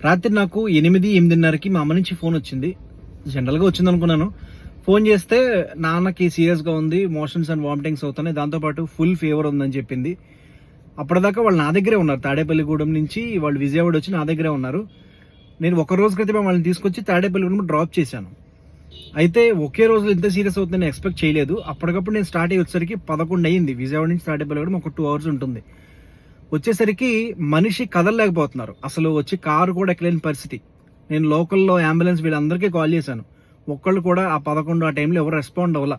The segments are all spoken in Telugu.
రాత్రి నాకు 8:30కి మా అమ్మ నుంచి ఫోన్ వచ్చింది. జనరల్గా వచ్చింది అనుకున్నాను. ఫోన్ చేస్తే నాన్నకి సీరియస్గా ఉంది, మోషన్స్ అండ్ వామిటింగ్స్ అవుతున్నాయి, దాంతోపాటు ఫుల్ ఫీవర్ ఉందని చెప్పింది. అప్పటిదాకా వాళ్ళు నా దగ్గరే ఉన్నారు. తాడేపల్లిగూడెం నుంచి వాళ్ళు విజయవాడ వచ్చి నా దగ్గరే ఉన్నారు. నేను ఒక రోజు క్రితమే వాళ్ళని తీసుకొచ్చి తాడేపల్లిగూడెం డ్రాప్ చేశాను. అయితే ఒకే రోజులో ఇంత సీరియస్ అవుతుందని ఎక్స్పెక్ట్ చేయలేదు. అప్పటికప్పుడు నేను స్టార్ట్ అయ్యి వచ్చేసరికి 11 అయ్యింది. విజయవాడ నుంచి తాడేపల్లిగూడెం ఒక 2 అవర్స్ ఉంటుంది. వచ్చేసరికి మనిషి కదలలేకపోతున్నారు. అసలు వచ్చి కారు కూడా ఎక్కలేని పరిస్థితి. నేను లోకల్లో అంబులెన్స్ వీళ్ళందరికీ కాల్ చేశాను. ఒక్కళ్ళు కూడా ఆ 11 ఆ టైంలో ఎవరు రెస్పాండ్ అవ్వాల.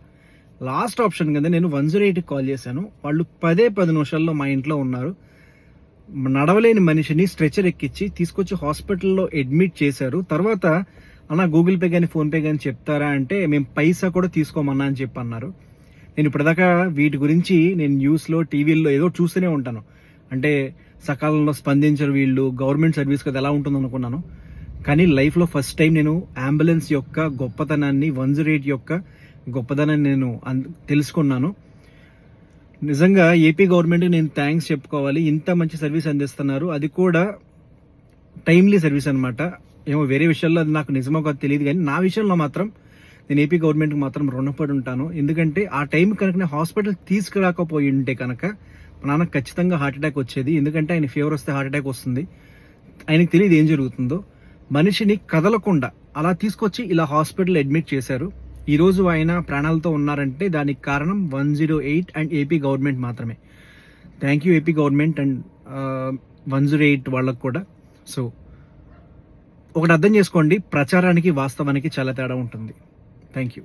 లాస్ట్ ఆప్షన్ కింద నేను 108కి కాల్ చేశాను. వాళ్ళు 10 నిమిషాల్లో మా ఇంట్లో ఉన్నారు. నడవలేని మనిషిని స్ట్రెచర్ ఎక్కించి తీసుకొచ్చి హాస్పిటల్లో అడ్మిట్ చేశారు. తర్వాత అన్న గూగుల్ పే కానీ ఫోన్పే కానీ చెప్తారా అంటే మేము పైసా కూడా తీసుకోమన్నా అని చెప్పి అన్నారు. నేను ఇప్పటిదాకా వీటి గురించి నేను న్యూస్లో టీవీల్లో ఏదో చూస్తూనే ఉంటాను. అంటే సకాలంలో స్పందించరు వీళ్ళు, గవర్నమెంట్ సర్వీస్ కదా ఎలా ఉంటుంది అనుకున్నాను. కానీ లైఫ్లో ఫస్ట్ టైం నేను అంబులెన్స్ యొక్క గొప్పతనాన్ని, 108 యొక్క గొప్పతనాన్ని నేను తెలుసుకున్నాను. నిజంగా ఏపీ గవర్నమెంట్కి నేను థ్యాంక్స్ చెప్పుకోవాలి. ఇంత మంచి సర్వీస్ అందిస్తున్నారు, అది కూడా టైమ్లీ సర్వీస్ అనమాట. ఏమో వేరే విషయాల్లో అది నాకు నిజమో కాదు తెలియదు, కానీ నా విషయంలో మాత్రం నేను ఏపీ గవర్నమెంట్కి మాత్రం రుణపడి ఉంటాను. ఎందుకంటే ఆ టైం కనుక నేను హాస్పిటల్ తీసుకురాకపోయి ఉంటే కనుక మా నాన్నకు ఖచ్చితంగా హార్ట్ అటాక్ వచ్చేది. ఎందుకంటే ఆయన ఫీవర్ వస్తే హార్ట్ అటాక్ వస్తుంది, ఆయనకు తెలియదు ఏం జరుగుతుందో. మనిషిని కదలకుండా అలా తీసుకొచ్చి ఇలా హాస్పిటల్ అడ్మిట్ చేశారు. ఈరోజు ఆయన ప్రాణాలతో ఉన్నారంటే దానికి కారణం 108 అండ్ ఏపీ గవర్నమెంట్ మాత్రమే. Thank you AP government and 108 వాళ్ళకు కూడా. సో ఒకటి అర్థం చేసుకోండి, ప్రచారానికి వాస్తవానికి చాలా తేడా ఉంటుంది. Thank you.